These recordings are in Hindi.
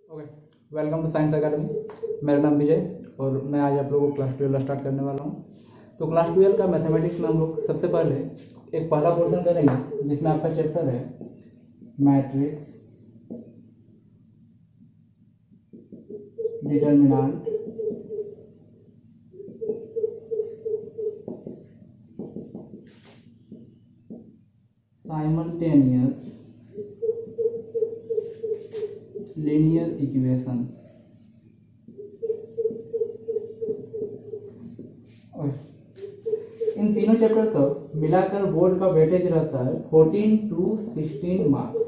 Okay, welcome to science academy. मेरा नाम विजय और मैं आज आप लोगों को क्लास 12 स्टार्ट करने वाला हूँ। तो क्लास 12 का मैथमेटिक्स में हम लोग सबसे पहले एक पहला पोर्शन करेंगे जिसमें आपका चैप्टर है matrix, determinant, simultaneous linear equation. इन तीनों चैप्टर का मिलाकर बोर्ड का वेटेज रहता है 14 to 16 मार्क्स।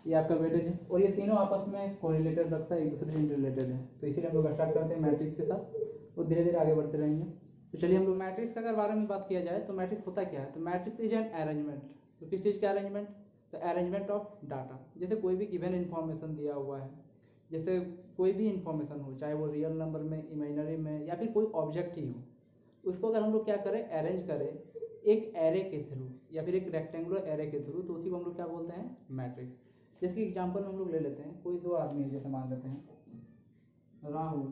ये आपका वेटेज है और ये तीनों आपस में कोरिलेटेड रखता है, एक दूसरे से रिलेटेड है। तो इसीलिए हम लोग स्टार्ट करते हैं मैट्रिक्स के साथ और धीरे धीरे आगे बढ़ते रहेंगे। तो चलिए हम लोग मैट्रिक्स का अगर बारे में बात किया जाए तो मैट्रिक्स होता क्या है। तो मैट्रिक्स इज एन अरेंजमेंट। तो किस चीज़ का अरेंजमेंट? तो अरेंजमेंट ऑफ डाटा। जैसे कोई भी गिवन इन्फॉर्मेशन दिया हुआ है, जैसे कोई भी इन्फॉर्मेशन हो, चाहे वो रियल नंबर में, इमेजिनरी में या फिर कोई ऑब्जेक्ट ही हो, उसको अगर हम लोग क्या करें, अरेंज करें एक एरे के थ्रू या फिर एक रेक्टेंगुलर एरे के थ्रू, तो उसी को हम लोग क्या बोलते हैं, मैट्रिक्स। जैसे कि एग्जांपल हम लोग ले लेते हैं, कोई दो आदमी जैसे मान लेते हैं राहुल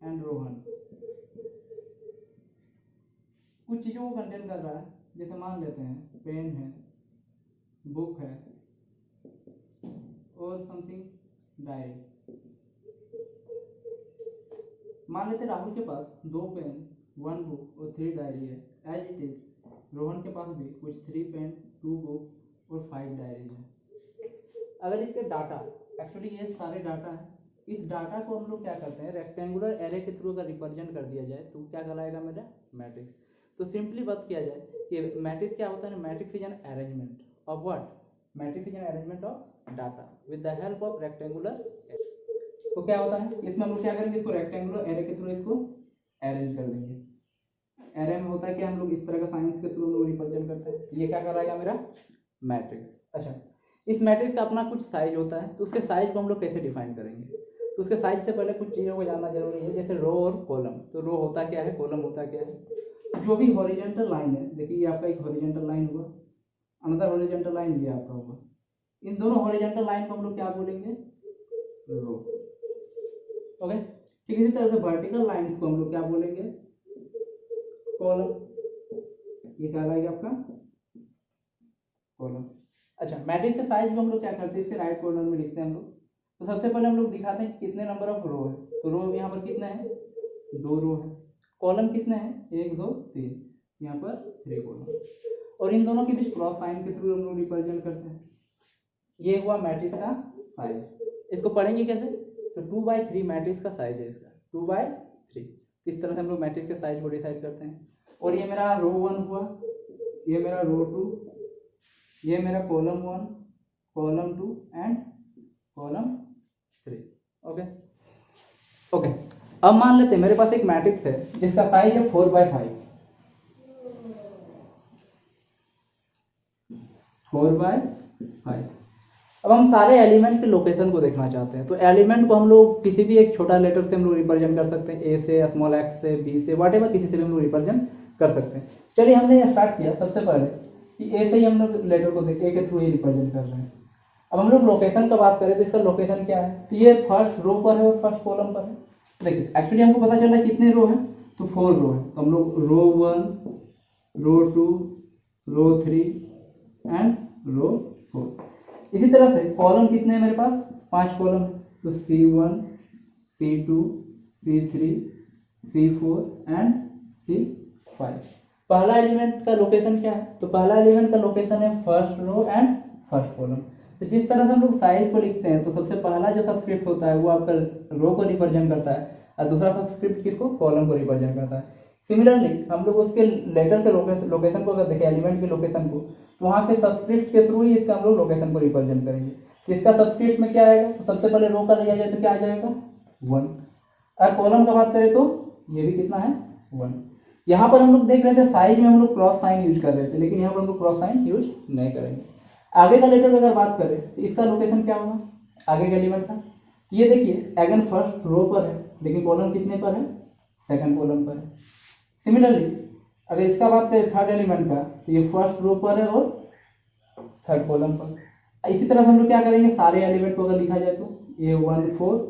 एंड रोहन। कुछ चीज़ों को कंटेन कर रहा है, जैसे मान लेते हैं पेन है, बुक है और समथिंग डायरी। मान लेते हैं राहुल के पास 2 पेन, 1 बुक और 3 डायरी है। एज इट इज रोहन के पास भी कुछ 3 पेन, 2 बुक और 5 डायरीज है। अगर इसके डाटा, एक्चुअली ये सारे डाटा है, इस डाटा को हम लोग क्या करते हैं, रेक्टेंगुलर एरे के थ्रू अगर रिप्रेजेंट कर दिया जाए तो क्या कहलाएगा मेरा, मैट्रिक्स। तो सिंपली बात किया जाए कि मैट्रिक्स क्या होता है, matrix is an arrangement of what, matrix is an arrangement of data with the help of rectangular. तो क्या होता है, इसमें हम लोग क्या करेंगे, इसको रेक्टेंगुलर एरे के थ्रू इसको अरेंज कर देंगे। एरे में होता है कि हम लोग इस तरह का साइंस के थ्रू हम लोग रिप्रेजेंट करते हैं। ये क्या कराएगा मेरा, मैट्रिक्स। अच्छा, इस मैट्रिक्स का अपना कुछ साइज होता है, तो उसके साइज को हम लोग कैसे डिफाइन करेंगे। तो उसके साइज से पहले कुछ चीज़ों को जानना जरूरी है, जैसे रो और कॉलम। तो रो होता क्या है, कॉलम होता क्या है। जो भी हॉरिजॉन्टल लाइन है, देखिए ये आपका एक हॉरिजॉन्टल लाइन हुआ, अनदर हॉरिजॉन्टल लाइन ये आपका होगा। इन दोनों हॉरिजॉन्टल लाइन को हम लोग क्या बोलेंगे, रो। ओके, ठीक इसी तरह से वर्टिकल लाइंस को हम लोग क्या बोलेंगे, कॉलम। ये क्या आएगा आपका, कॉलम। अच्छा, मैट्रिक्स के साइज को हम लोग क्या करते हैं, इसके राइट कॉर्नर में लिखते हैं हम लोग। तो सबसे पहले हम लोग दिखाते हैं कितने नंबर ऑफ रो है। तो रो यहाँ पर कितना है, 2 रो है। कॉलम कितने हैं, 1 2 3, यहाँ पर 3 कॉलम। और इन दोनों के बीच क्रॉस साइन के थ्रू हम लोग रिप्रेजेंट करते हैं। ये हुआ मैट्रिक्स का साइज। इसको पढ़ेंगे कैसे, तो 2/3 मैट्रिक्स का साइज है इसका, 2/3। इस तरह से हम लोग मैट्रिक्स के साइज को डिसाइड करते हैं। और ये मेरा रो 1 हुआ, ये मेरा रो 2, ये मेरा column 1, column 2 and column 3। Okay okay, अब मान लेते हैं मेरे पास एक मैट्रिक्स है जिसका साइज है 4/5। 4/5। अब हम सारे एलिमेंट के लोकेशन को देखना चाहते हैं। तो एलिमेंट को हम लोग किसी भी एक छोटा लेटर से हम लोग रिप्रेजेंट कर सकते हैं, ए से, स्मॉल एक्स से, बी से, वट एवर, किसी से भी हम लोग रिप्रेजेंट कर सकते हैं। चलिए हमने स्टार्ट किया सबसे पहले कि ए से ही हम लोग लेटर को ए के थ्रू ही रिप्रेजेंट कर रहे हैं। अब हम लोग लोकेशन का बात करें तो इसका लोकेशन क्या है, तो ये फर्स्ट रो पर है और फर्स्ट कॉलम पर है। देखिए एक्चुअली हमको पता चल रहा है कितने रो है, तो 4 रो है। तो हम लोग रो 1, रो 2, रो 3 एंड रो 4। इसी तरह से कॉलम कितने हैं मेरे पास, 5 कॉलम है। तो C1, C2, C3, C4 and C5। पहला एलिमेंट का लोकेशन क्या है, तो पहला एलिमेंट का लोकेशन है first row and first column. तो जिस तरह से हम लोग साइज को लिखते हैं, तो सबसे पहला जो सबस्क्रिप्ट होता है वो आपका रो को रिप्रेजेंट करता है और दूसरा सबस्क्रिप्ट किसको, कॉलम को रिप्रेजेंट करता है। सिमिलरली हम लोग उसके लेटर के लोकेशन को अगर देखें, एलिमेंट के लोकेशन को, तो वहाँ के सबस्क्रिप्ट के थ्रू ही इसका हम लोग लोकेशन को रिप्रेजेंट करेंगे। तो इसका सबस्क्रिप्ट में क्या आएगा, तो सबसे पहले रो का लिया जाए तो क्या आ जाएगा, 1। और कॉलम का बात करें तो ये भी कितना है, 1। यहाँ पर हम लोग देख रहे थे साइज में हम लोग क्रॉस साइन यूज कर रहे थे, लेकिन यहाँ पर हम लोग क्रॉस साइन यूज नहीं करेंगे। आगे का लेटर अगर बात करें तो इसका लोकेशन क्या होगा, आगे के एलिमेंट का, तो ये देखिए अगेन फर्स्ट रो पर है, लेकिन कॉलम कितने पर है, सेकंड कॉलम पर है। सिमिलरली अगर इसका बात करें थर्ड एलिमेंट का, तो ये फर्स्ट रो पर है और थर्ड कॉलम पर। इसी तरह से हम लोग क्या करेंगे, सारे एलिमेंट को अगर लिखा जाए तो A14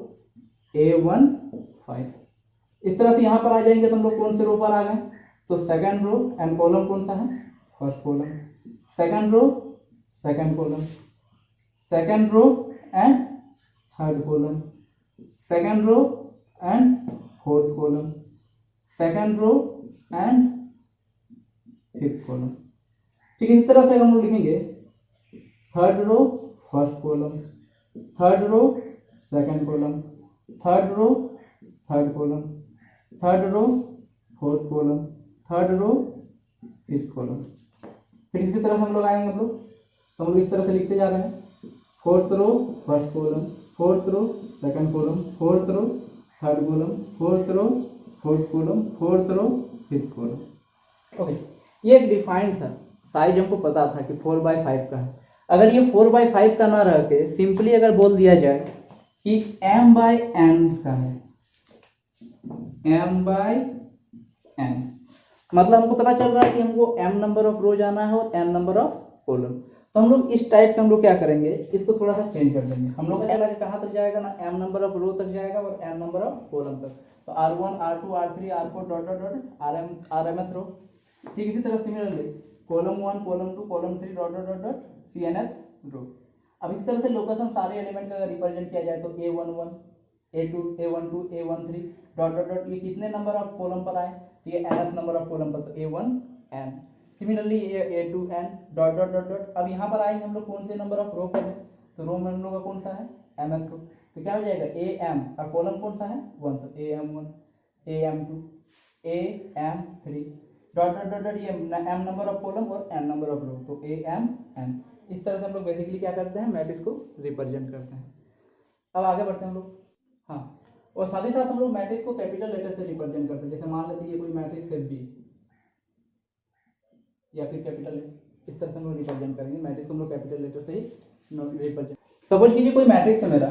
A15, इस तरह से यहाँ पर आ जाएंगे तो हम लोग कौन से रो पर आ गए, तो सेकंड रो एंड कॉलम कौन सा है, first column, second row second column, second row and third column, second row and fourth column, second row and fifth column. ठीक है, इस तरह से हम लोग लिखेंगे third row first column, third row second column, third row third column, third row fourth column, third row fifth column. फिर इसी तरह से हम लोग आएंगे, हम लोग इस तरह से लिखते जा रहे हैं, fourth row first column, fourth row second column, fourth row third column, fourth row fourth column, fourth row fifth column. Okay, ये एक डिफाइंड था, साइज हमको पता था कि 4/5 का है। अगर ये 4/5 का ना रह के सिंपली अगर बोल दिया जाए कि m/n का है, m/n, मतलब हमको पता चल रहा है कि हमको m नंबर ऑफ रो जाना है और n नंबर ऑफ कॉलम। तो हम लोग इस टाइप का हम लोग क्या करेंगे, इसको थोड़ा सा चेंज कर देंगे। हम लोग का चला कि कहाँ तक जाएगा ना, m नंबर ऑफ रो तक जाएगा और n नंबर ऑफ कॉलम तक। तो R1 R2 R3 R4 dot dot dot rmth रो। ठीक, इसी तरह similarly column 1 column 2 column 3 dot dot dot dot cnth रो। अब इसी तरह से लोकेशन सारे एलिमेंट का अगर रिप्रेजेंट किया जाए तो A11 A2 A12 A13 dot dot dot, ये कितने नंबर ऑफ कॉलम पर आए, तो ये nth नंबर ऑफ कॉलम पर, तो A1n। Similarly A2n dot dot dot dot. अब यहाँ पर आएंगे हम लोग कौन से नंबर ऑफ रो पर है, तो रो में हम लोग का कौन सा है, mth रो, तो क्या हो जाएगा am, और कॉलम कौन सा है 1, तो am1 am2 am3 dot dot dot dot, ये m नंबर ऑफ कॉलम और n नंबर ऑफ रो, तो amn। इस तरह से हम लोग बेसिकली क्या करते हैं, मैट्रिक्स को रिप्रेजेंट करते हैं। अब आगे बढ़ते हैं हम लोग, हाँ, और साथ ही साथ हम लोग मैट्रिक्स को कैपिटल लेटर से रिप्रेजेंट करते हैं। जैसे मान लेते हैं ये कोई मैट्रिक्स है B या फिर कैपिटल है, इस तरह से हम लोग रिप्रेजेंट करेंगे मैट्रिक्स को, हम लोग कैपिटल लेटर से ही रिप्रेजेंट। सपोज कीजिए कोई मैट्रिक्स है मेरा,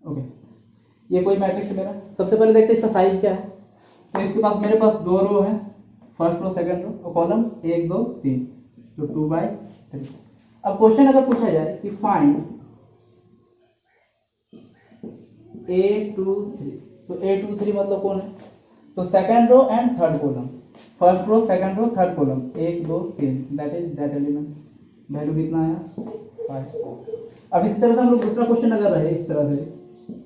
ओके, ये कोई मैट्रिक्स है मेरा। सबसे पहले देखते हैं इसका साइज क्या है। तो इसके पास मेरे पास दो रो है, फर्स्ट रो सेकंड रो, और कॉलम 1 2 3, तो 2/3। अब क्वेश्चन अगर पूछा जाए कि फाइंड A23, तो A23 मतलब कौन है, तो second row and third column, first row second row third column 1 2 3, that is that element. Value कितना आया 5। अब इस तरह से हम लोग दूसरा क्वेश्चन अगर रहे इस तरह से,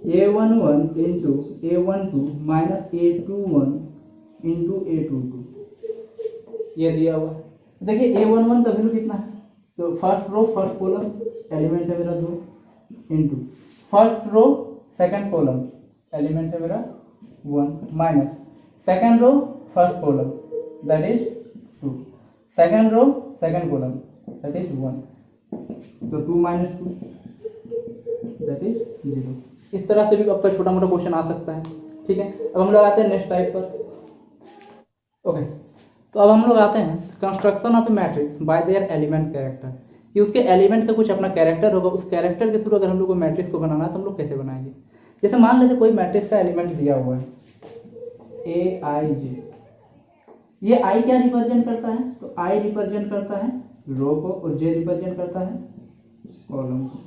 A11 into A12 minus A21 into A22, ये दिया हुआ है। देखिए A11 का वैल्यू कितना है, तो first row first column element है मेरा 2, into first row second column element है मेरा 1, minus second row first column that is 2, second row second column that is 1, तो 2 माइनस 2 दैट इज 0। इस तरह से भी आपका छोटा मोटा क्वेश्चन आ सकता है। ठीक है, अब हम लोग आते हैं नेक्स्ट टाइप पर। ओके, तो अब हम लोग आते हैं construction of A matrix bye there element character, कि उसके एलिमेंट का कुछ अपना कैरेक्टर होगा, उस कैरेक्टर के थ्रू अगर हम लोग को मैट्रिक्स को बनाना है तो हम लोग कैसे बनाएंगे। जैसे मान लेते कोई मैट्रिक्स का एलिमेंट दिया हुआ है Aij, ये I क्या रिप्रेजेंट करता है, तो I रिप्रेजेंट करता है रो को और J रिप्रेजेंट करता है कॉलम को।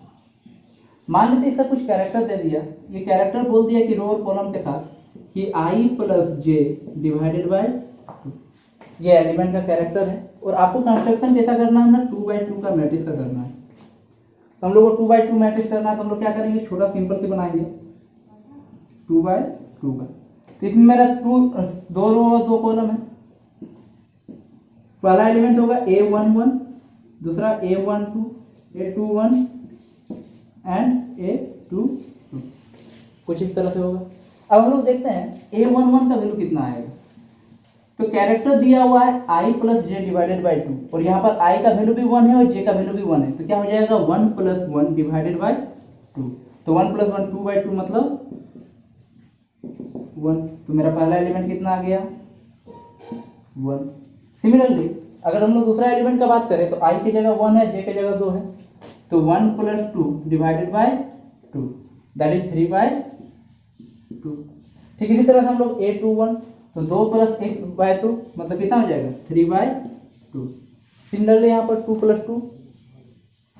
मान लेते इसका कुछ कैरेक्टर दे दिया, ये कैरेक्टर बोल दिया कि रो और कॉलम के साथ कि I plus J divided by 2, ये एलिमेंट का कैरेक्टर है। और आपको कंस्ट्रक्शन कैसा करना है ना, 2/2 का मैट्रिक्स का करना है। तो हम लोग को 2/2 मैट्रिक्स करना है, तो हम लोग क्या करेंगे, छोटा सिंपल से बनाएंगे 2/2 का। तो इसमें मेरा 2 रो और 2 कॉलम है। पहला एलिमेंट होगा A11, दूसरा A12 A21 एंड A22, कुछ इस तरह से होगा। अब हम लोग देखते हैं A11 का वैल्यू कितना आएगा। तो कैरेक्टर दिया हुआ है I plus J divided by 2, और यहाँ पर I का वैल्यू भी 1 है और J का वैल्यू भी 1 है, तो क्या हो जाएगा 1 प्लस 1 डिवाइडेड बाई 2, तो 1 प्लस 1 2/2 मतलब 1। तो मेरा पहला एलिमेंट कितना आ गया 1। सिमिलरली अगर हम लोग दूसरा एलिमेंट का बात करें तो I की जगह 1 है, J की जगह 2 है, तो 1 plus 2 divided by 2 that is 3/2। ठीक इसी तरह से हम लोग A21 तो 2 + 1/2 मतलब कितना हो जाएगा 3/2। सिमिलरली यहाँ पर 2 + 2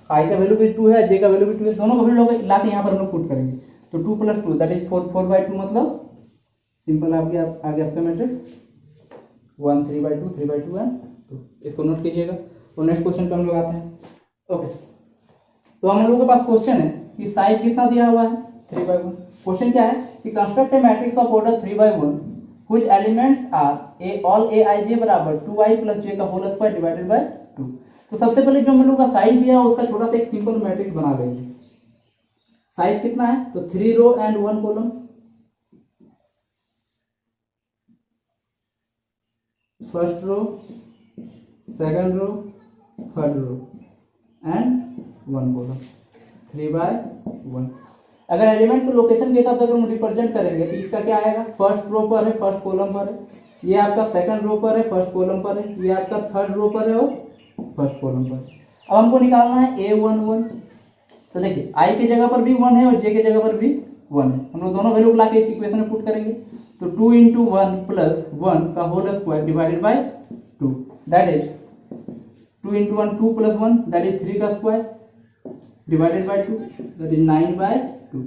आई का वैल्यू भी 2 है, जे का वैल्यू भी 2 है, दोनों को वैल्यू ला के यहाँ पर हम लोग पुट करेंगे तो 2 + 2 दैट इज 4/2 मतलब सिंपल आ गया आपका मैट्रिक्स 1 3/2 3/2 एंड 2। इसको नोट कीजिएगा और नेक्स्ट क्वेश्चन पे हम लोग आते हैं। ओके तो हम लोगों के पास क्वेश्चन है कि साइज कितना दिया हुआ है 3/1। क्वेश्चन क्या है कि construct a matrix of order 3/1 which elements are a all aij बराबर 2i + j का होल स्क्वायर डिवाइडेड बाय 2। तो सबसे पहले जो हम लोग का साइज दिया है उसका छोटा सा एक सिंपल मैट्रिक्स बना लेंगे। साइज कितना है तो 3 row and 1 column. First row, second row, third row and 1 column 3/1। अगर एलिमेंट को लोकेशन के हिसाब से अगर हम रिप्रेजेंट करेंगे तो इसका क्या आएगा फर्स्ट रो पर है, फर्स्ट कॉलम पर है, ये आपका सेकंड रो पर है, फर्स्ट कॉलम पर है, ये आपका थर्ड रो पर है और फर्स्ट कॉलम पर। अब हमको निकालना है A11। तो देखिए i की जगह पर भी 1 है और j की जगह पर भी 1 है, हम लोग दोनों वैल्यू ला के इस इक्वेशन में पुट करेंगे तो 2 × 1 + 1 का whole square divided by 2 that is 2 × 1 2 + 1 that is 3 का square divided by 2 that is 9/2। तो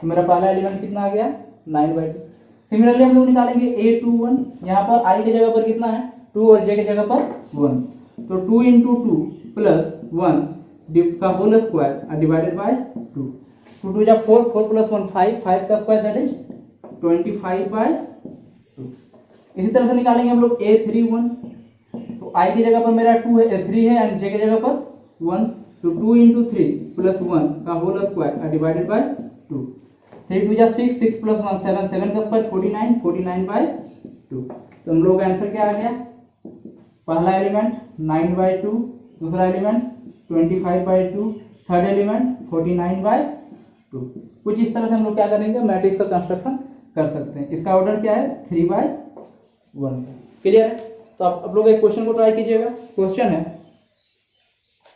मेरा पहला एलिमेंट कितना आ गया 9/2। सिमिलरली हम लोग निकालेंगे A21। यहाँ पर i की जगह पर कितना है 2 और j की जगह पर 1 तो 2 × 2 + 1 का होल स्क्वायर डिवाइडेड बाय 2 2 2 4 4 + 1 5 5 का स्क्वायर दैट इज 25/2। इसी तरह से निकालेंगे हम लोग A31। तो i की जगह पर मेरा 3 है एंड j की जगह पर 1 तो 2 × 3 + 1 का होल स्क्वायर डिवाइडेड बाय 2 3 2 6 6 + 1 7 7 का स्क्वायर 49 49/2। तो हम लोग का आंसर क्या आ गया पहला एलिमेंट 9/2, दूसरा एलिमेंट 25/2, थर्ड एलिमेंट 49/2। कुछ इस तरह से हम लोग क्या करेंगे मैट्रिक्स का कंस्ट्रक्शन कर सकते हैं। इसका ऑर्डर क्या है 3/1। क्लियर है। तो आप लोग एक क्वेश्चन को ट्राई कीजिएगा। क्वेश्चन है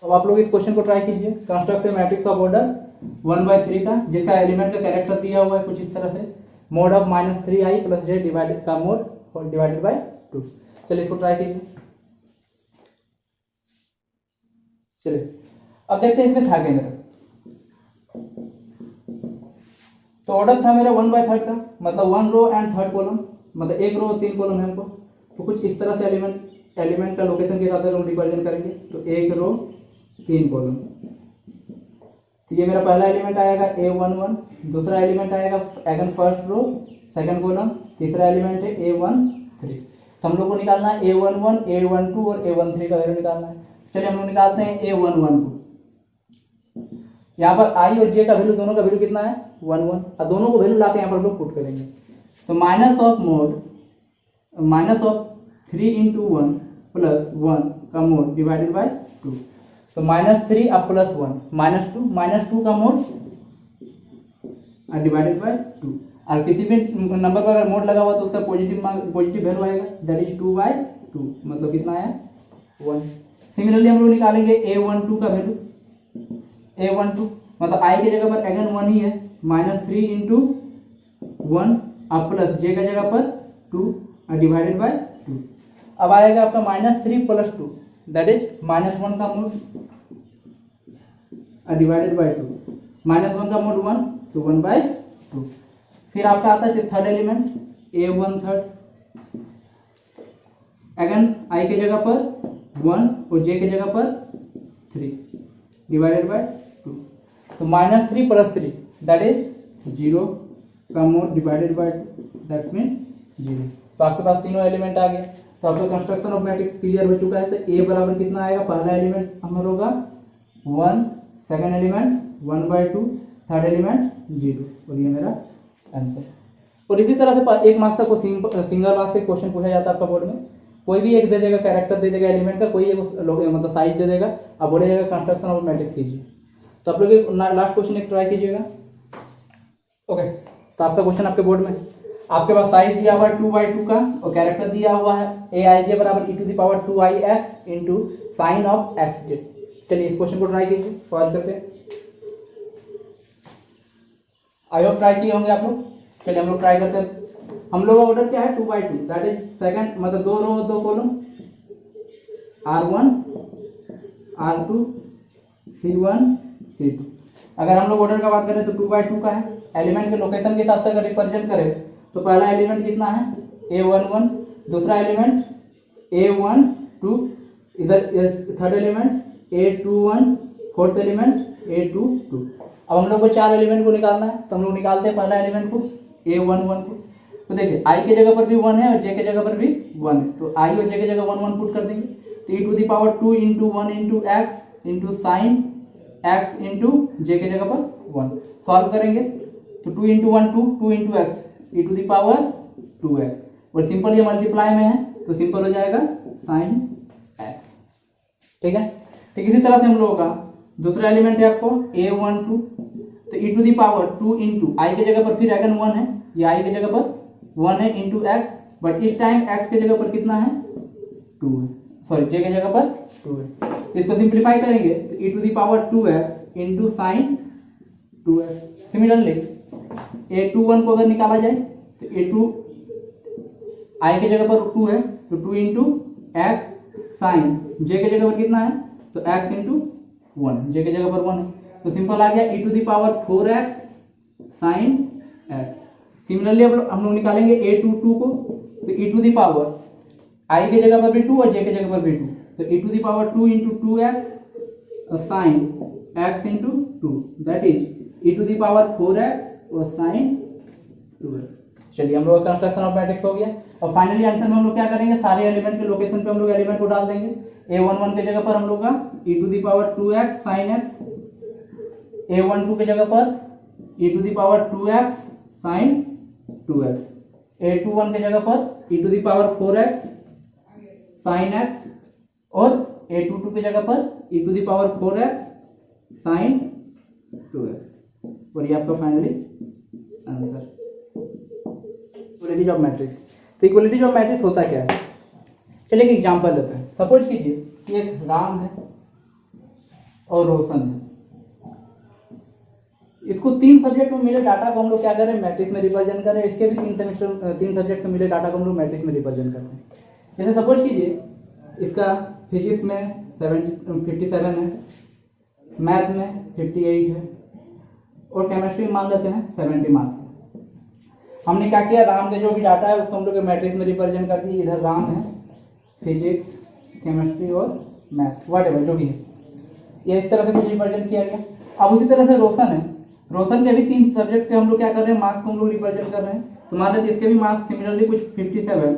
अब आप लोग इस क्वेश्चन को ट्राई कीजिए construct a matrix of order 1/3 का जिसका एलिमेंट का कैरेक्टर दिया हुआ है कुछ इस तरह से mode of -3i + j divided का मोड डिवाइडेड बाय 2। चलिए इसको ट्राई कीजिए। चलिए अब देखते हैं इसमें था क्या मेरा। तो ऑर्डर था मेरा 1/3 का मतलब 1 रो एंड थर्ड कॉलम मतलब 1 रो और 3 कॉलम है हमको। तो कुछ इस तरह से एलिमेंट का लोकेशन के हिसाब से हम रिप्रेजेंट करेंगे तो 1 रो 3 कॉलम। तो ये मेरा पहला एलिमेंट आएगा A11, दूसरा एलिमेंट आएगा again first row second column, तीसरा एलिमेंट है A13। तो हम लोग को निकालना है A11 A12 और A13 का वैल्यू निकालना है। चलिए हम लोग निकालते हैं A11 को। यहाँ पर i और j का वैल्यू दोनों का वैल्यू कितना है 1 1 और दोनों को वैल्यू लाके यहाँ पर हम लोग पुट करेंगे तो -3 × 1 + 1 का मोड डिवाइडेड बाय 2 तो -3 अब +1 -2 का मोड डिवाइडेड बाय 2 और किसी भी नंबर पर अगर मोड लगा हुआ तो उसका पॉजिटिव वैल्यू आएगा दैट इज 2/2 मतलब कितना आया 1। सिमिलरली हम लोग निकालेंगे A12 का वैल्यू A12 मतलब i की जगह पर अगेन 1 ही है -3 × 1 अब प्लस j का जगह पर 2 डिवाइडेड बाय 2। अब आएगा आपका -3 + 2 दैट इज -1 का मोड डिवाइडेड बाय 2 -1 का मोड 1 तो 1/2। फिर आपका आता है third element A13 again i की जगह पर 1 और j की जगह पर 3 डिवाइडेड बाय 2 तो -3 + 3 दैट इज 0 का mode divided by 2 that mean 0। तो आपके पास तीनों एलिमेंट आ गए। तो आपका कंस्ट्रक्शन ऑफ मैट्रिक्स क्लियर हो चुका है। तो a बराबर कितना आएगा पहला एलिमेंट हम लोगों का 1 सेकंड एलिमेंट 1/2 थर्ड एलिमेंट 0 और ये मेरा आंसर। और इसी तरह से एक मार्क्स का सिंगल मार्क्स से क्वेश्चन पूछा जाता है आपका बोर्ड में। कोई भी एक दे देगा कैरेक्टर दे देगा एलिमेंट का कोई एक मतलब साइज दे देगा अब बोलेगा कंस्ट्रक्शन ऑफ मैट्रिक्स कीजिए। तो आप लोग लास्ट क्वेश्चन एक ट्राई कीजिएगा। ओके तो आपका क्वेश्चन आपके बोर्ड में आपके पास साइज दिया हुआ है 2/2 का और कैरेक्टर दिया हुआ है aij बराबर e⁻²ix into sine of xj। चलिए इस क्वेश्चन को ट्राई कीजिए पॉज करके। आई होप ट्राई किए होंगे आप लोग। चलिए हम लोग ट्राई करते हैं। हम लोग का ऑर्डर क्या है 2/2, दैट इज सेकंड, मतलब 2 रो 2 column, R1 R2 C1 C2। अगर हम लोग ऑर्डर का बात करें तो 2/2 का है। एलिमेंट के लोकेशन के हिसाब से अगर रिप्रेजेंट करें तो पहला एलिमेंट कितना है A11, दूसरा एलिमेंट A12, इधर third element A21, fourth element A22। अब हम लोग को 4 एलिमेंट को निकालना है, तो हम लोग निकालते हैं पहला एलिमेंट को A11 को। तो देखिए i के जगह पर भी 1 है और j के जगह पर भी 1 है, तो i और j के जगह 1 1 पुट कर देंगे। तो e⁻2 into 1 into x into sine x into j के जगह पर 1 सॉल्व करेंगे तो 2 इंटू 1 2, 2 इंटू एक्स e⁻2x, और सिंपल ये मल्टीप्लाई में है तो सिंपल हो जाएगा साइन एक्स। ठीक है, ठीक इसी तरह से हम लोगों का दूसरा एलिमेंट है आपको A12, तो e⁻2 इंटू आई के जगह पर फिर अगेन 1 है, ये आई के जगह पर 1 है इंटू एक्स, बट इस टाइम एक्स के जगह पर कितना है 2 है, सॉरी जे के जगह पर 2 है। तो इसको सिंप्लीफाई करेंगे तो e⁻2x into sine 2x। Similarly A21 को अगर निकाला जाए तो A2 आई के जगह पर 2 है तो 2 इंटू एक्स साइन जे के जगह पर कितना है तो x इंटू 1, जे के जगह पर 1 है, तो सिंपल आ गया e⁻4x साइन x। सिमिलरली अब हम लोग निकालेंगे A22 को, तो e⁻, आई के जगह पर भी 2 और जे के जगह पर भी 2, तो e⁻2 into 2x sine x into 2, that is e⁻4x और साइन 2x। चलिए हम लोग का कंस्ट्रक्शन ऑफ मैट्रिक्स हो गया। और फाइनली आंसर में हम लोग क्या करेंगे, सारे एलिमेंट के लोकेशन पे हम लोग एलिमेंट को डाल देंगे। A11 के जगह पर हम लोग का e⁻2x साइन x, A12 के जगह पर e⁻2x साइन 2x, A21 के जगह पर e⁻4x साइन x, और A22 की जगह पर e⁻4x साइन 2x, और ये आपका finally answer equality of matrix. तो इक्वलिटी ऑफ मैट्रिक्स होता क्या है, चलिए एक एग्जांपल लेते हैं। सपोज कीजिए कि एक राम है और रोशन है, इसको 3 सब्जेक्ट में मिले डाटा को हम लोग क्या करें मैट्रिक्स में रिप्रेजेंट करें। इसके भी 3 सब्जेक्ट में मिले डाटा को हम लोग मैट्रिक्स में रिप्रेजेंट करते हैं। जैसे सपोज कीजिए इसका फिजिक्स में 57 है, मैथ में 58 है, और केमिस्ट्री में मान लेते हैं 70 मार्क्स। हमने क्या किया, राम के जो भी डाटा है उसको हम लोग मैट्रिक्स में रिप्रेजेंट कर दिए। इधर राम है, फिजिक्स, केमिस्ट्री और मैथ व्हाटएवर जो भी है, ये इस तरह से कुछ रिप्रेजेंट किया गया। अब उसी तरह से रोशन है, रोशन के भी 3 सब्जेक्ट के हम लोग क्या कर रहे हैं, मार्क्स को हम लोग रिप्रेजेंट कर रहे हैं। तो मान लेते इसके भी मार्क्स सिमिलरली कुछ 57,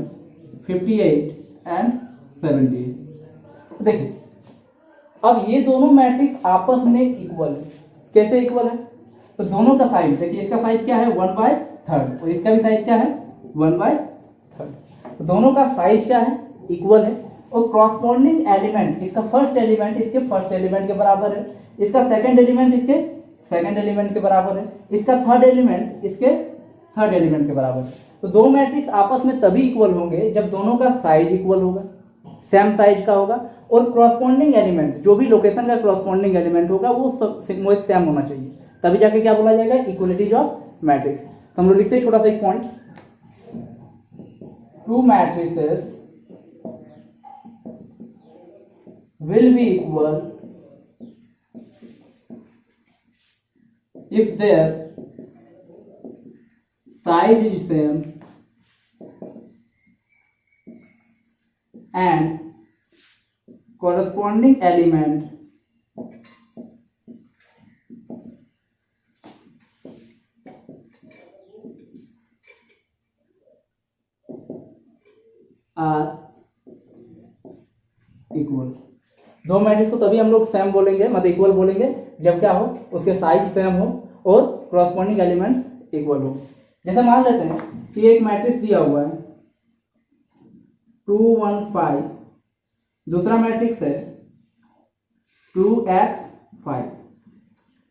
58 एंड 78। देखिए अब ये दोनों मैट्रिक्स आपस में इक्वल है। कैसे इक्वल है, तो दोनों का साइज देखिए, इसका साइज क्या है 1/3 और इसका भी साइज क्या है 1/3। तो दोनों का साइज क्या है इक्वल है, और क्रॉसपोंडिंग एलिमेंट इसका फर्स्ट एलिमेंट इसके फर्स्ट एलिमेंट के बराबर है, इसका सेकंड एलिमेंट इसके सेकंड एलिमेंट के बराबर है, इसका थर्ड एलिमेंट इसके थर्ड एलिमेंट के बराबर है। तो दो मैट्रिक्स आपस में तभी इक्वल होंगे जब दोनों का साइज इक्वल होगा, सेम साइज का होगा, और क्रॉसपोंडिंग एलिमेंट जो भी लोकेशन का क्रॉसपोंडिंग एलिमेंट होगा वो सेम होना चाहिए, तभी जाके क्या बोला जाएगा इक्वलिटी ऑफ मैट्रिक्स। तो हम लोग लिखते हैं छोटा सा एक point, 2 matrices will be equal if their size is same and corresponding element are equal। दो मैट्रिक्स को तभी हम लोग सेम बोलेंगे, मतलब इक्वल बोलेंगे, जब क्या हो उसके साइज सेम हो और क्रॉसपोंडिंग एलिमेंट्स इक्वल हो। जैसे मान लेते हैं कि एक मैट्रिक्स दिया हुआ है 2 1 5, दूसरा मैट्रिक्स है 2x 5,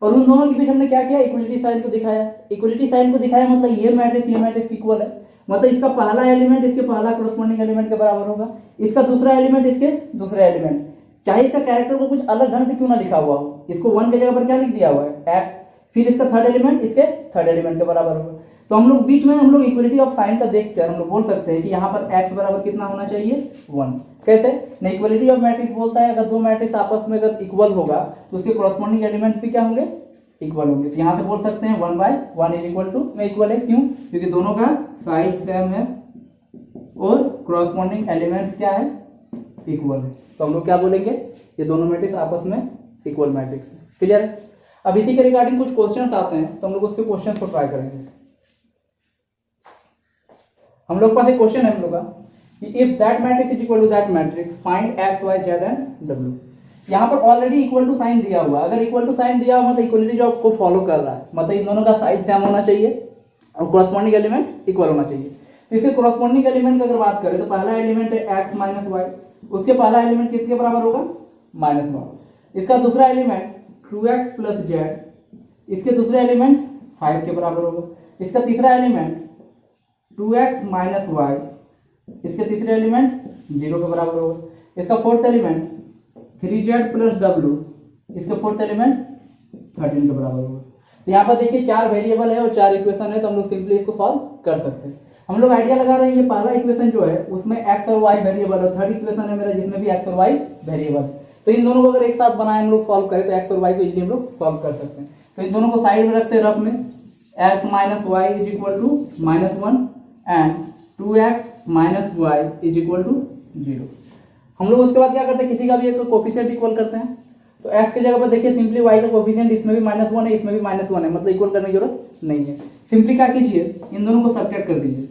और उन दोनों के बीच हमने क्या किया इक्वलिटी साइन को दिखाया। इक्वलिटी साइन को दिखाया मतलब ये मैट्रिक्स इक्वल है, मतलब इसका पहला एलिमेंट इसके पहला क्रॉसपोंडिंग एलिमेंट के बराबर होगा, इसका दूसरा एलिमेंट इसके दूसरे एलिमेंट, चाहे इसका कैरेक्टर को कुछ अलग ढंग से क्यों ना लिखा हुआ हो, इसको 1 के जगह पर क्या लिख दिया हुआ है x, फिर इसका थर्ड एलिमेंट इसके थर्ड एलिमेंट के बराबर होगा। तो तो हम लोग बीच में हम लोग इक्वलिटी ऑफ साइन का देखकर हम लोग बोल सकते हैं कि यहाँ पर x बराबर कितना होना चाहिए 1। कैसे ना, इक्वलिटी ऑफ मैट्रिक्स बोलता है अगर दो मैट्रिक्स आपस में अगर इक्वल होगा तो उसके कॉरस्पॉन्डिंग एलिमेंट्स भी क्या होंगे, इक्वल होंगे। तो यहाँ से बोल सकते हैं 1/1 इज इक्वल टू में इक्वल है, क्यों, क्योंकि दोनों का साइड सेम है और कॉरस्पॉन्डिंग एलिमेंट्स क्या है, इक्वल है। तो हम लोग क्या बोलेंगे, ये दोनों मैट्रिक्स आपस में इक्वल मैट्रिक्स है। क्लियर है। अब इसी के रिगार्डिंग कुछ क्वेश्चंस आते हैं तो हम लोग उसके क्वेश्चंस को ट्राई करेंगे। हम लोग पास एक क्वेश्चन है हम लोग का कि if that matrix is equal to that matrix find x y z and डब्ल्यू। यहाँ पर ऑलरेडी इक्वल टू साइन दिया हुआ है, अगर इक्वल टू साइन दिया हुआ मतलब इक्वलिटी जो आपको फॉलो कर रहा है, मतलब इन दोनों का साइड सेम होना चाहिए और कॉरस्पॉन्डिंग एलिमेंट इक्वल होना चाहिए। तो इसके कॉरस्पॉन्डिंग एलिमेंट की अगर बात करें तो पहला एलिमेंट है एक्स माइनस वाई, उसके पहला एलिमेंट किसके बराबर होगा, -1। इसका दूसरा एलिमेंट 2x प्लस जेड, इसके दूसरे एलिमेंट 5 के बराबर होगा। इसका तीसरा एलिमेंट 2x माइनस वाई, इसके तीसरे एलिमेंट 0 के बराबर होगा। इसका fourth element 3z plus w, इसका फोर्थ एलिमेंट 13 के बराबर होगा। तो यहाँ पर देखिए 4 वेरिएबल है और 4 इक्वेशन है, तो हम लोग सिंपली इसको सॉल्व कर सकते हैं। हम लोग आइडिया लगा रहे हैं, ये पहला इक्वेशन जो है उसमें x और y वेरिएबल है, थर्ड इक्वेशन है मेरा जिसमें भी x और y वेरिएबल है। तो इन दोनों को अगर एक साथ बनाए हम लोग सॉल्व करें तो x और y को इजीली हम लोग सॉल्व कर सकते हैं। तो इन दोनों को साइड में रखते हैं रफ में, x minus y is equal to -1 and 2x minus y is equal to 0। हम लोग उसके बाद क्या करते हैं, किसी का भी एक कोफिशिएंट इक्वल करते हैं। तो x के जगह पर देखिए सिंपली y का कोफिशिएंट इसमें भी -1 है, इसमें भी -1 है, मतलब इक्वल करने की जरूरत नहीं है। सिंपली क्या कीजिए, इन दोनों को सब्ट्रैक्ट कर दीजिए।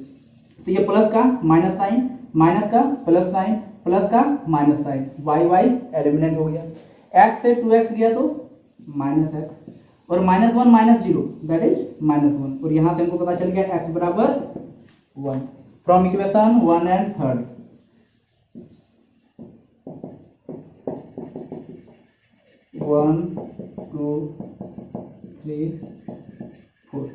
तो ये प्लस का माइनस साइन, माइनस का प्लस साइन, प्लस का माइनस साइन, y एलिमिनेट हो गया। x से 2x गया तो -x और -1 -0 दैट इज -1, और यहाँ से हमको पता चल गया x बराबर 1 फ्रॉम इक्वेशन 1 एंड 3। 1 2 3 4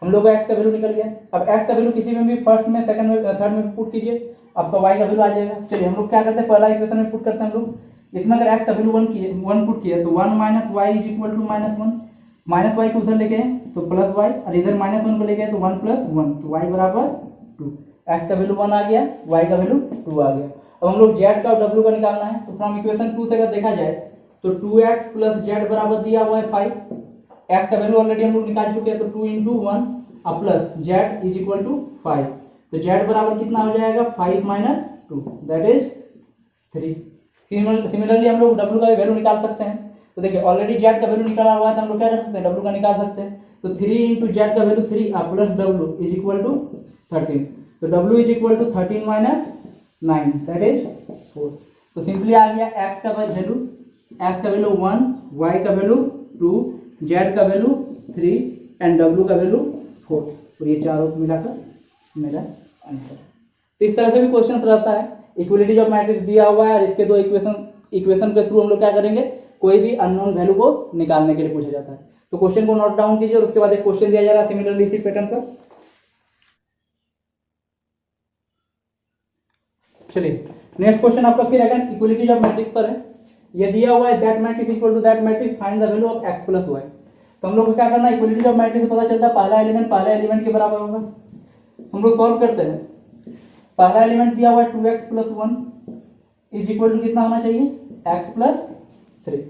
हम लोग का x का वैल्यू निकल गया। अब x का वैल्यू किसी में भी फर्स्ट में, सेकंड में, थर्ड में पुट कीजिए, आपका y का वैल्यू आ जाएगा। चलिए हम लोग क्या करते हैं, पहला इक्वेशन में पुट करते हैं हम लोग। इसमें अगर x का वैल्यू 1 पुट किया तो 1 minus y is equal to -1, minus y को उधर लेके आए तो प्लस वाई, और इधर -1 को लेके आए तो 1 प्लस 1, तो y बराबर 2। x का वैल्यू 1 आ गया, y का वैल्यू 2 आ गया। अब हम लोग z का और w का निकालना है, तो फ्रॉम इक्वेशन 2 से अगर देखा जाए तो 2x प्लस z बराबर दिया हुआ है 5, x का वैल्यू ऑलरेडी हम लोग निकाल चुके हैं, तो 2 × 1 और plus z is equal to 5, तो z बराबर कितना हो जाएगा 5 माइनस 2 दैट इज 3। सिमिलरली हम लोग w का वैल्यू निकाल सकते हैं। तो देखिए ऑलरेडी z का वैल्यू निकाला हुआ है, तो हम लोग क्या कर सकते हैं, w का निकाल सकते हैं। तो 3 × z का वैल्यू 3 और plus w is equal to 13, तो w is equal to 13 minus 9 that is 4। तो सिंपली आ गया x का वैल्यू, x का वैल्यू 1, y का वैल्यू 2, z का वैल्यू 3 एंड w का वैल्यू 4, और ये चारों को मिलाकर मेरा आंसर। तो इस तरह से भी क्वेश्चन रहता है, इक्वलिटी ऑफ मैट्रिक्स दिया हुआ है और इसके दो इक्वेशन के थ्रू हम लोग क्या करेंगे, कोई भी अननोन वैल्यू को निकालने के लिए पूछा जाता है। तो क्वेश्चन को नोट डाउन कीजिए और उसके बाद एक क्वेश्चन दिया जा रहा है सिमिलरली इसी पैटर्न पर। चलिए नेक्स्ट क्वेश्चन आपका फिर अगेन इक्वलिटी ऑफ मैट्रिक्स पर है। ये दिया हुआ है that matrix equal to that matrix, find the value of x plus y. तो हम लोग को क्या करना है, इक्वलिटी ऑफ मैट्रिक्स से पता चलता है पहला एलिमेंट के बराबर होगा। हम लोग सॉल्व करते हैं। पहला एलिमेंट दिया हुआ है 2x plus 1 is equal to कितना होना चाहिए, x प्लस 3।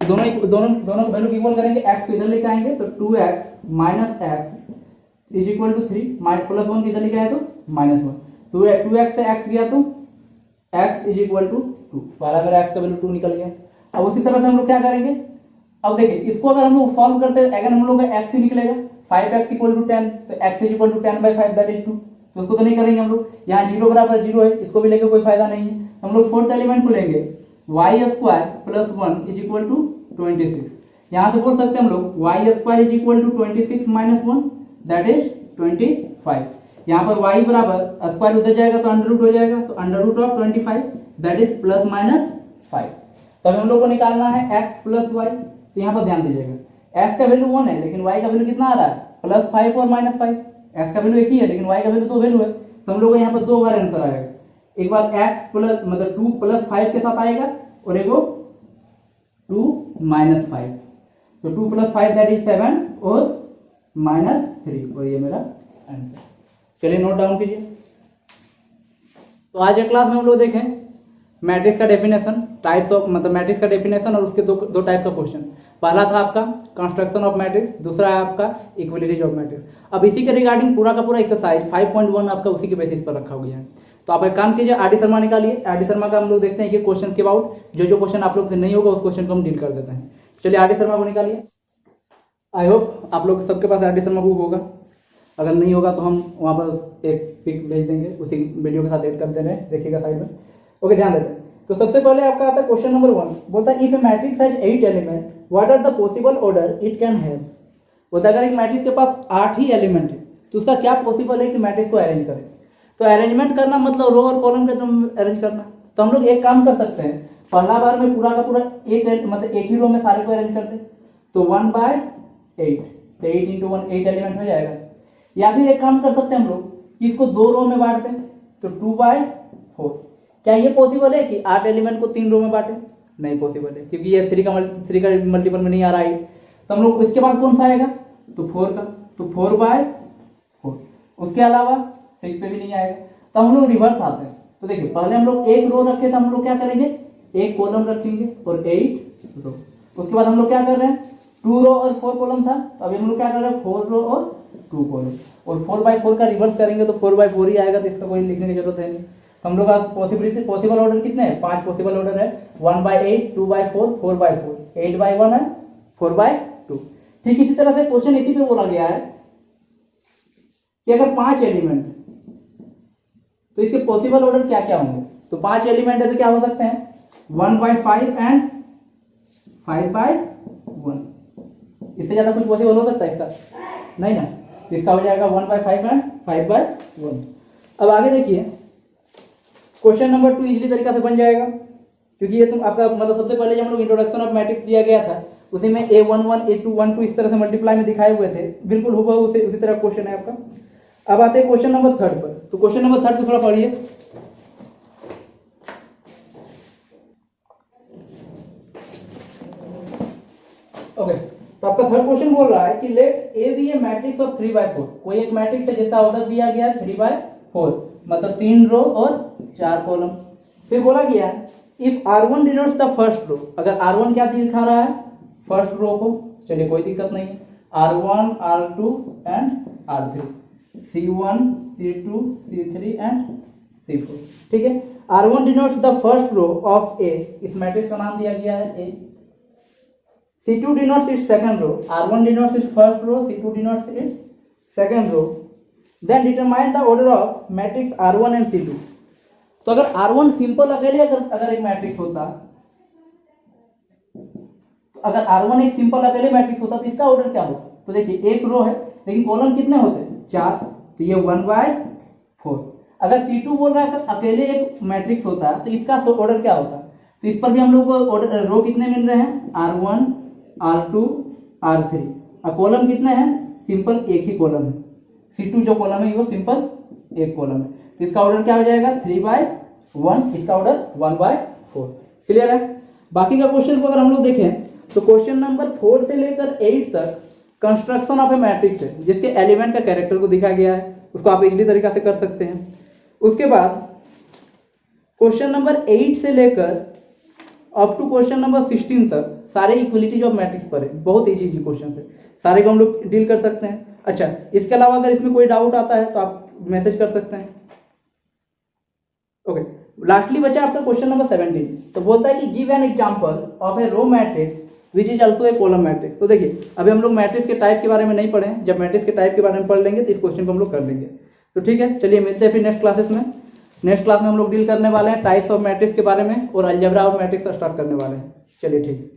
दोनों को वैल्यू इक्वल करेंगे, x को इधर लेके आएंगे तो 2x minus x is equal to 3, plus 1 इधर लेके आए तो -1, तो 2x से x गया तो x इज इक्वल टू 2, पहला मेरा x का वैल्यू 2 निकल गया। अब उसी तरह से हम लोग क्या करेंगे, अब देखिए इसको अगर हम लोग सॉल्व करते हैं अगर हम लोग का x ही निकलेगा, 5x इक्वल टू 10, तो x is equal to 10/5 that is 2, तो उसको तो नहीं करेंगे हम लोग। यहाँ 0 बराबर 0 है, इसको भी लेके कोई फायदा नहीं है। हम लोग फोर्थ एलिमेंट को लेंगे, y² plus 1 is equal to 26। यहाँ से बोल सकते हैं हम लोग y² is equal to 26 minus 1 that is 25। यहाँ पर y बराबर स्क्वायर उधर जाएगा तो अंडर रूट हो जाएगा, तो under root of 25 that is plus minus 5। तब हम लोग को निकालना है x प्लस y। तो यहाँ पर ध्यान दीजिएगा x का वैल्यू 1 है लेकिन y का वैल्यू कितना आ रहा है, +5 और -5। x का वैल्यू एक ही है लेकिन y का वैल्यू 2 वैल्यू है, तो हम लोग को यहाँ पर 2 बार आंसर आएगा। एक बार x प्लस मतलब 2 + 5 के साथ आएगा और एक 2 - 5, तो 2 + 5 दैट इज 7 और -3, और ये मेरा आंसर। चलिए नोट डाउन कीजिए। तो आज के क्लास में हम लोग देखें मैट्रिक्स का डेफिनेशन, टाइप्स ऑफ मतलब मैट्रिक्स का डेफिनेशन और उसके दो टाइप का क्वेश्चन। पहला था आपका कंस्ट्रक्शन ऑफ मैट्रिक्स, दूसरा है आपका इक्विलिटीज ऑफ मैट्रिक्स। अब इसी के रिगार्डिंग पूरा का पूरा एक्सरसाइज 5.1 आपका उसी के बेसिस पर रखा गया है। तो आप एक काम कीजिए, आर डी शर्मा निकालिए। आर डी शर्मा का हम लोग देखते हैं कि क्वेश्चन के अबाउट जो क्वेश्चन आप लोग से नहीं होगा उस क्वेश्चन को हम डील कर देते हैं। चलिए आर डी शर्मा को निकालिए। आई होप आप लोग सबके पास आर डी शर्मा बुक होगा, अगर नहीं होगा तो हम वहाँ पर एक पिक भेज देंगे, उसी वीडियो के साथ ऐड कर दे रहे हैं, देखिएगा साइड में। ओके, ध्यान देते हैं। तो सबसे पहले आपका आता है क्वेश्चन नंबर 1, बोलता है if a matrix has 8 element what are the possible order it can have. बोलता है अगर एक मैट्रिक्स के पास 8 ही एलिमेंट है तो उसका क्या पॉसिबल है कि मैट्रिक्स को अरेंज करें। तो अरेंजमेंट करना मतलब रो और कॉलम के तुम अरेंज करना। तो हम लोग एक काम कर सकते हैं, पहला बार में पूरा का पूरा एक ही रो में सारे को अरेंज करते, तो 1/8, तो 8 × 1 8 एलिमेंट हो जाएगा। या फिर एक काम कर सकते हैं हम लोग कि इसको 2 रो में बांट दें, तो 2/4। क्या ये पॉसिबल है कि 8 एलिमेंट को 3 रो में बांटे? नहीं पॉसिबल है, क्योंकि ये 3 का मल्टीपल में नहीं आ रहा है। तो हम लोग इसके बाद कौन सा आएगा, तो 4 का, तो 4/4। उसके अलावा 6 पे भी नहीं आएगा। तो हम लोग रिवर्स आते हैं। तो देखिए पहले हम लोग एक रो रखे, तो हम लोग क्या करेंगे, एक कॉलम रखेंगे और 8 रो। उसके बाद हम लोग क्या कर रहे हैं, 2 रो और 4 कॉलम था, तो अभी हम लोग क्या कर रहे हैं, 4 रो और 2 कॉलम। और 4/4 का रिवर्स करेंगे तो 4/4 ही आएगा, तो इसका कोई लिखने की जरूरत है नहीं। हम लोग का पॉसिबल ऑर्डर कितने हैं, 5 पॉसिबल ऑर्डर है, 1/8, 2/4, 4/4, 8/1 है, 4/2। ठीक इसी तरह से क्वेश्चन इसी पे बोला गया है कि अगर 5 एलिमेंट तो इसके पॉसिबल ऑर्डर क्या क्या होंगे। तो 5 एलिमेंट है तो क्या हो सकते हैं, 1/5 एंड 5/1। इससे ज्यादा कुछ पॉसिबल हो सकता है इसका, नहीं ना। इसका हो जाएगा 1/5 एंड 5/1। अब आगे देखिए क्वेश्चन नंबर 2 इजीली तरीका से बन जाएगा, क्योंकि ये तुम आपका मतलब सबसे पहले जब हम लोग इंट्रोडक्शन ऑफ मैट्रिक्स दिया गया था उसी में A11 A2 1 2 इस तरह से मल्टीप्लाई में दिखाए हुए थे, बिल्कुल हुबहू उसी तरह क्वेश्चन है आपका। अब आते हैं क्वेश्चन नंबर 3 पर। तो क्वेश्चन नंबर 3 को थोड़ा पढ़िए। ओके, तो आपका थर्ड क्वेश्चन बोल रहा है कि let A be a matrix of 3/4। कोई एक मैट्रिक्स है जिसका ऑर्डर दिया गया है 3/4, मतलब 3 रो और 4 कॉलम। फिर बोला गया if R1 denotes the first row, अगर R1 क्या दिखा रहा है, फर्स्ट रो को, चलिए कोई दिक्कत नहीं है, R1 R2 and R3, C1 C2 C3 and C4। ठीक है, R1 denotes the first row of A, इस मैट्रिक्स का नाम दिया गया है A। C2 denotes its second row, R1 denotes its first row, C2 denotes its second row. Then determine the order of matrix R1 and C2. तो अगर R1 सिंपल अकेले अगर एक मैट्रिक्स होता, अगर R1 एक सिंपल अकेले मैट्रिक्स होता तो इसका ऑर्डर क्या होता। तो देखिए एक रो है लेकिन कॉलम कितने होते, 4, तो ये 1/4। अगर C2 बोल रहा है अकेले एक मैट्रिक्स होता तो इसका ऑर्डर क्या होता। तो इस पर भी हम लोग को ऑर्डर रो कितने मिल रहे हैं, R1 R2 R3, और कॉलम कितने हैं, सिंपल एक ही कॉलम है। C2 जो कॉलम है वो सिंपल एक कॉलम है, तो इसका ऑर्डर क्या हो जाएगा 3/1, इसका ऑर्डर 1/4। क्लियर है। बाकी का क्वेश्चन को अगर हम लोग देखें तो क्वेश्चन नंबर 4 से लेकर 8 तक कंस्ट्रक्शन ऑफ ए मैट्रिक्स है, जिसके एलिमेंट का कैरेक्टर को दिखाया गया है, उसको आप इजीली तरीका से कर सकते हैं। उसके बाद क्वेश्चन नंबर 8 से लेकर अप टू क्वेश्चन नंबर 16 तक सारे इक्वलिटीज ऑफ मैट्रिक्स पर है, बहुत इजी क्वेश्चन है, सारे को हम लोग डील कर सकते हैं। अच्छा, इसके अलावा अगर इसमें कोई डाउट आता है तो आप मैसेज कर सकते हैं। ओके, लास्टली बचा आपका क्वेश्चन नंबर 17। तो बोलता है कि give an example of a row matrix which is also a column matrix. तो देखिए अभी हम लोग मैट्रिक्स के टाइप के बारे में नहीं पढ़े, जब मैट्रिक्स के टाइप के बारे में पढ़ लेंगे तो इस क्वेश्चन को हम लोग कर लेंगे। तो ठीक है, चलिए मिलते हैं फिर नेक्स्ट क्लासेस में। नेक्स्ट क्लास में हम लोग डील करने वाले हैं टाइप्स ऑफ मैट्रिक्स के बारे में और अलजेब्रा ऑफ मैट्रिक्स का स्टार्ट करने वाले हैं। चलिए ठीक है।